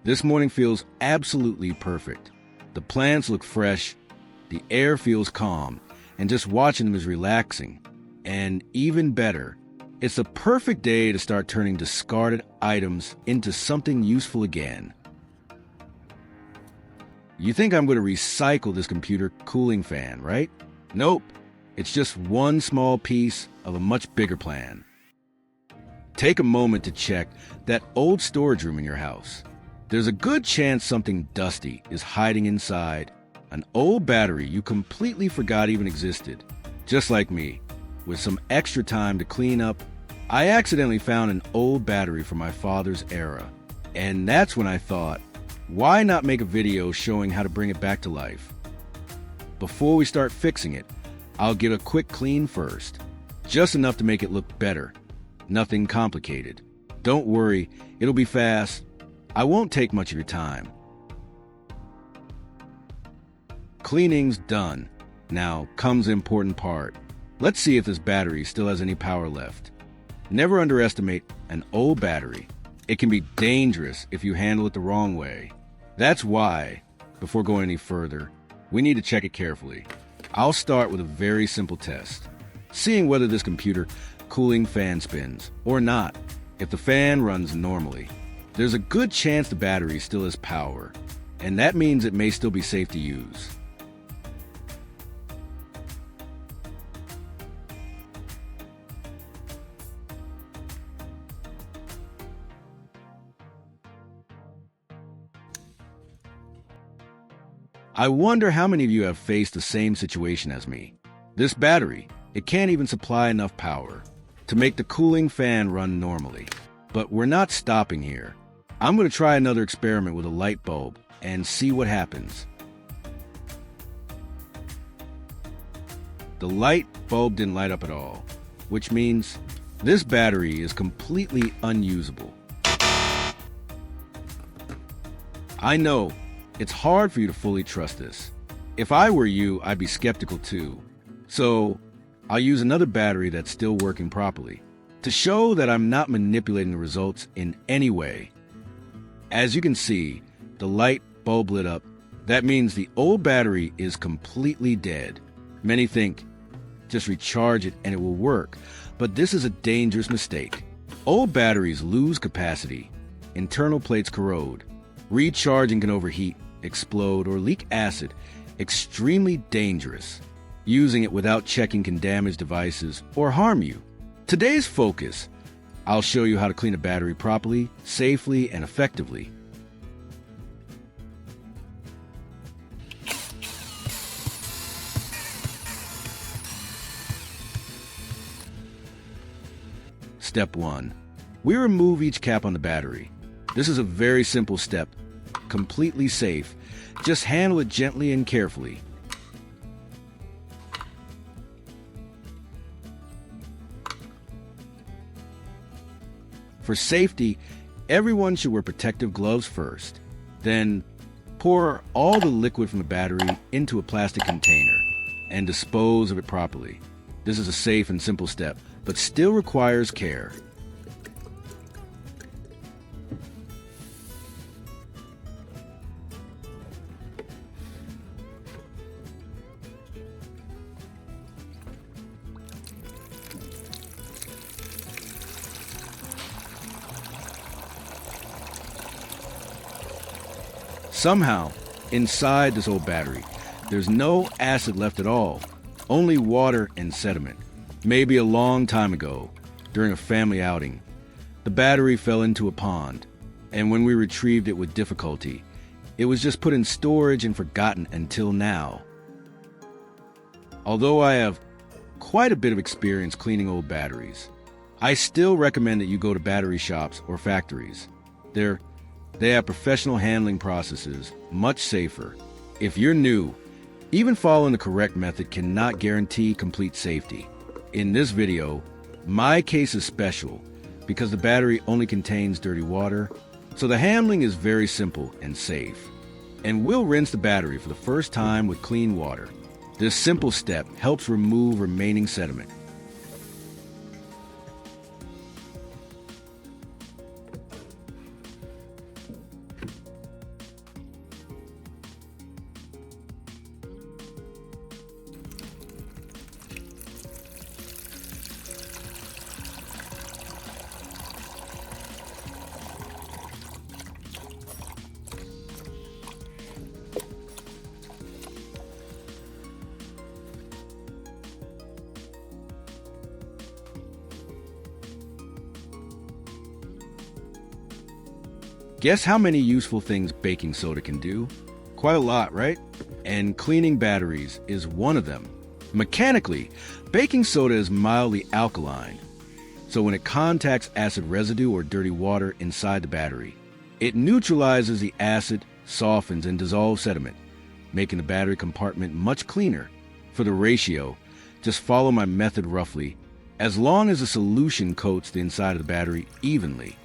This morning feels absolutely perfect. The plants look fresh, the air feels calm, and just watching them is relaxing. And even better, it's a perfect day to start turning discarded items into something useful again. You think I'm going to recycle this computer cooling fan, right? Nope. It's just one small piece of a much bigger plan. Take a moment to check that old storage room in your house. There's a good chance something dusty is hiding inside. An old battery you completely forgot even existed. Just like me, with some extra time to clean up, I accidentally found an old battery from my father's era. And that's when I thought, why not make a video showing how to bring it back to life? Before we start fixing it, I'll give a quick clean first. Just enough to make it look better. Nothing complicated. Don't worry, it'll be fast. I won't take much of your time. Cleaning's done. Now comes the important part. Let's see if this battery still has any power left. Never underestimate an old battery. It can be dangerous if you handle it the wrong way. That's why, before going any further, we need to check it carefully. I'll start with a very simple test, seeing whether this computer cooling fan spins or not. If the fan runs normally, there's a good chance the battery still has power, and that means it may still be safe to use. I wonder how many of you have faced the same situation as me. This battery, it can't even supply enough power to make the cooling fan run normally. But we're not stopping here. I'm going to try another experiment with a light bulb and see what happens. The light bulb didn't light up at all, which means this battery is completely unusable. I know. It's hard for you to fully trust this. If I were you, I'd be skeptical too. So I'll use another battery that's still working properly to show that I'm not manipulating the results in any way. As you can see, the light bulb lit up. That means the old battery is completely dead. Many think, just recharge it and it will work. But this is a dangerous mistake. Old batteries lose capacity. Internal plates corrode. Recharging can overheat, explode, or leak acid. Extremely dangerous. Using it without checking can damage devices or harm you. Today's focus, I'll show you how to clean a battery properly, safely, and effectively. Step 1. We remove each cap on the battery. This is a very simple step, completely safe. Just handle it gently and carefully. For safety, everyone should wear protective gloves first. Then, pour all the liquid from the battery into a plastic container and dispose of it properly. This is a safe and simple step, but still requires care. Somehow, inside this old battery, there's no acid left at all, only water and sediment. Maybe a long time ago, during a family outing, the battery fell into a pond, and when we retrieved it with difficulty, it was just put in storage and forgotten until now. Although I have quite a bit of experience cleaning old batteries, I still recommend that you go to battery shops or factories. They have professional handling processes, much safer. If you're new, even following the correct method cannot guarantee complete safety. In this video, my case is special because the battery only contains dirty water, so the handling is very simple and safe. And we'll rinse the battery for the first time with clean water. This simple step helps remove remaining sediment. Guess how many useful things baking soda can do? Quite a lot, right? And cleaning batteries is one of them. Mechanically, baking soda is mildly alkaline, so when it contacts acid residue or dirty water inside the battery, it neutralizes the acid, softens, and dissolves sediment, making the battery compartment much cleaner. For the ratio, just follow my method roughly, as long as the solution coats the inside of the battery evenly.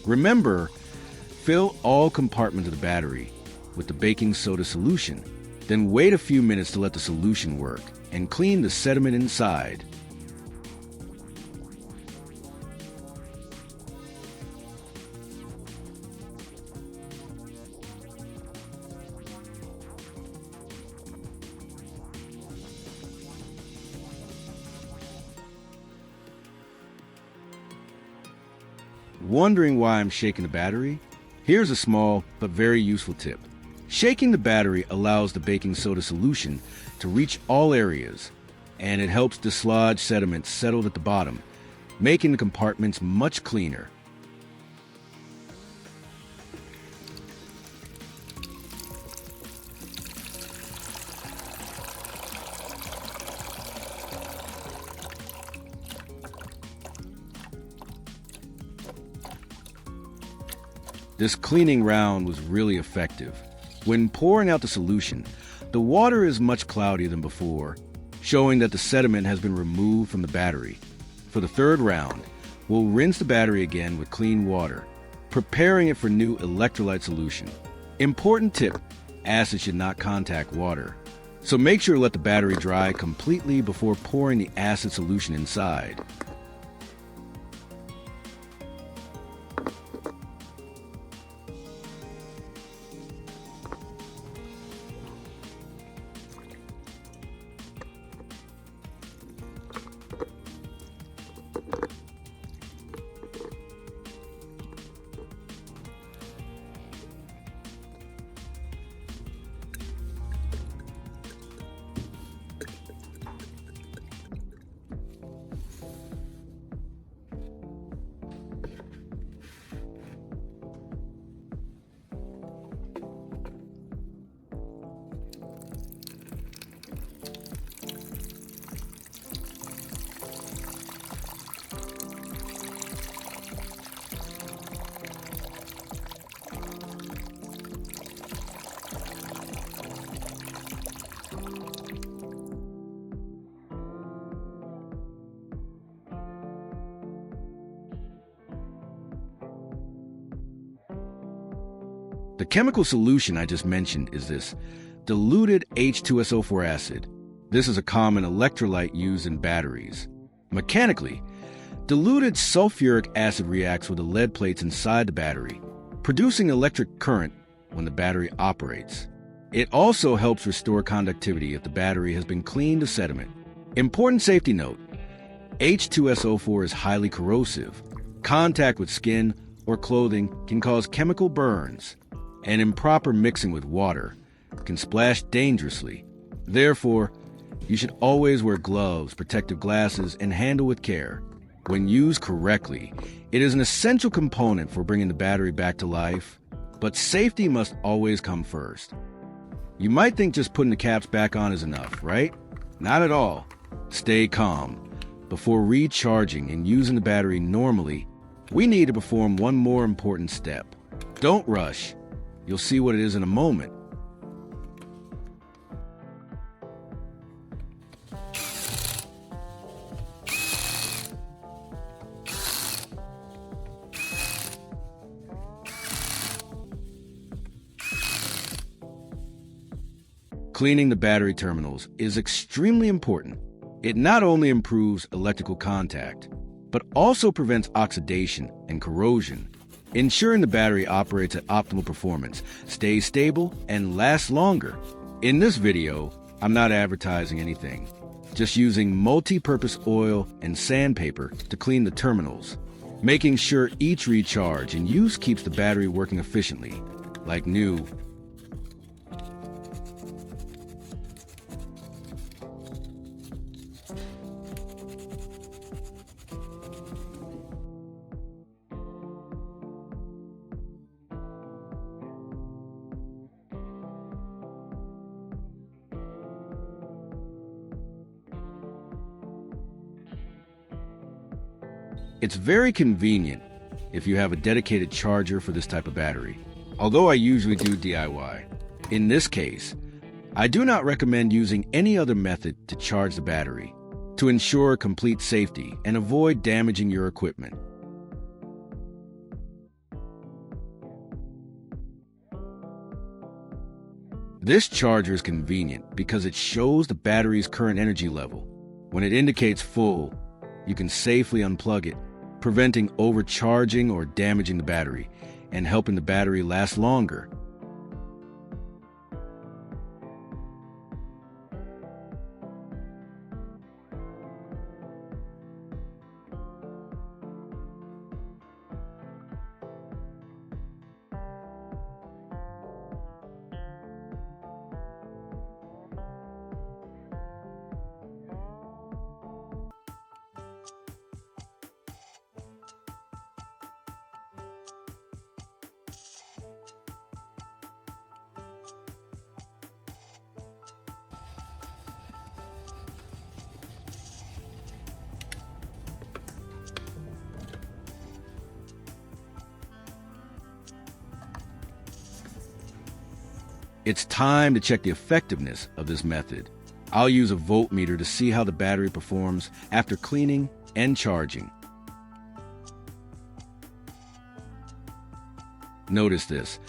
Remember, fill all compartments of the battery with the baking soda solution, then wait a few minutes to let the solution work and clean the sediment inside. Wondering why I'm shaking the battery? Here's a small but very useful tip. Shaking the battery allows the baking soda solution to reach all areas, and it helps dislodge sediment settled at the bottom, making the compartments much cleaner. This cleaning round was really effective. When pouring out the solution, the water is much cloudier than before, showing that the sediment has been removed from the battery. For the third round, we'll rinse the battery again with clean water, preparing it for new electrolyte solution. Important tip, acid should not contact water, so make sure to let the battery dry completely before pouring the acid solution inside. The chemical solution I just mentioned is this diluted H2SO4 acid. This is a common electrolyte used in batteries. Mechanically, diluted sulfuric acid reacts with the lead plates inside the battery, producing electric current when the battery operates. It also helps restore conductivity if the battery has been cleaned of sediment. Important safety note, H2SO4 is highly corrosive. Contact with skin or clothing can cause chemical burns, and improper mixing with water can splash dangerously. Therefore, you should always wear gloves, protective glasses, and handle with care. When used correctly, it is an essential component for bringing the battery back to life, but safety must always come first. You might think just putting the caps back on is enough, right? Not at all. Stay calm. Before recharging and using the battery normally, we need to perform one more important step. Don't rush. You'll see what it is in a moment. Cleaning the battery terminals is extremely important. It not only improves electrical contact, but also prevents oxidation and corrosion, ensuring the battery operates at optimal performance, stays stable, and lasts longer. In this video, I'm not advertising anything, just using multi-purpose oil and sandpaper to clean the terminals, making sure each recharge and use keeps the battery working efficiently, like new. It's very convenient if you have a dedicated charger for this type of battery, although I usually do DIY. In this case, I do not recommend using any other method to charge the battery to ensure complete safety and avoid damaging your equipment. This charger is convenient because it shows the battery's current energy level. When it indicates full, you can safely unplug it, preventing overcharging or damaging the battery, and helping the battery last longer. It's time to check the effectiveness of this method. I'll use a voltmeter to see how the battery performs after cleaning and charging. Notice this.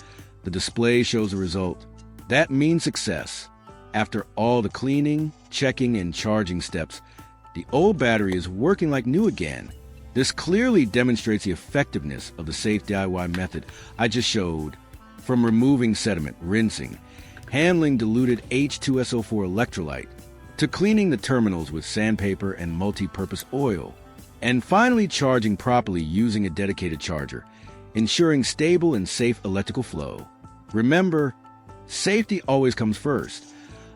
The display shows the result. That means success. After all the cleaning, checking, and charging steps, the old battery is working like new again. This clearly demonstrates the effectiveness of the safe DIY method I just showed. From removing sediment, rinsing, handling diluted H2SO4 electrolyte, to cleaning the terminals with sandpaper and multi-purpose oil, and finally charging properly using a dedicated charger, ensuring stable and safe electrical flow. Remember, safety always comes first.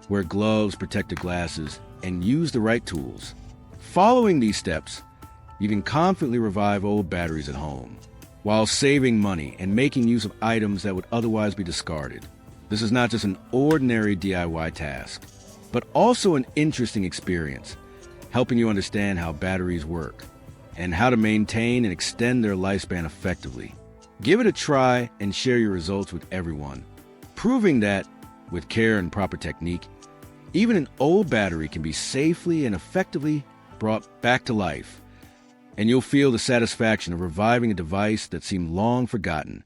Wear gloves, protective glasses, and use the right tools. Following these steps, you can confidently revive old batteries at home, while saving money and making use of items that would otherwise be discarded. This is not just an ordinary DIY task, but also an interesting experience, helping you understand how batteries work and how to maintain and extend their lifespan effectively. Give it a try and share your results with everyone, proving that, with care and proper technique, even an old battery can be safely and effectively brought back to life. And you'll feel the satisfaction of reviving a device that seemed long forgotten.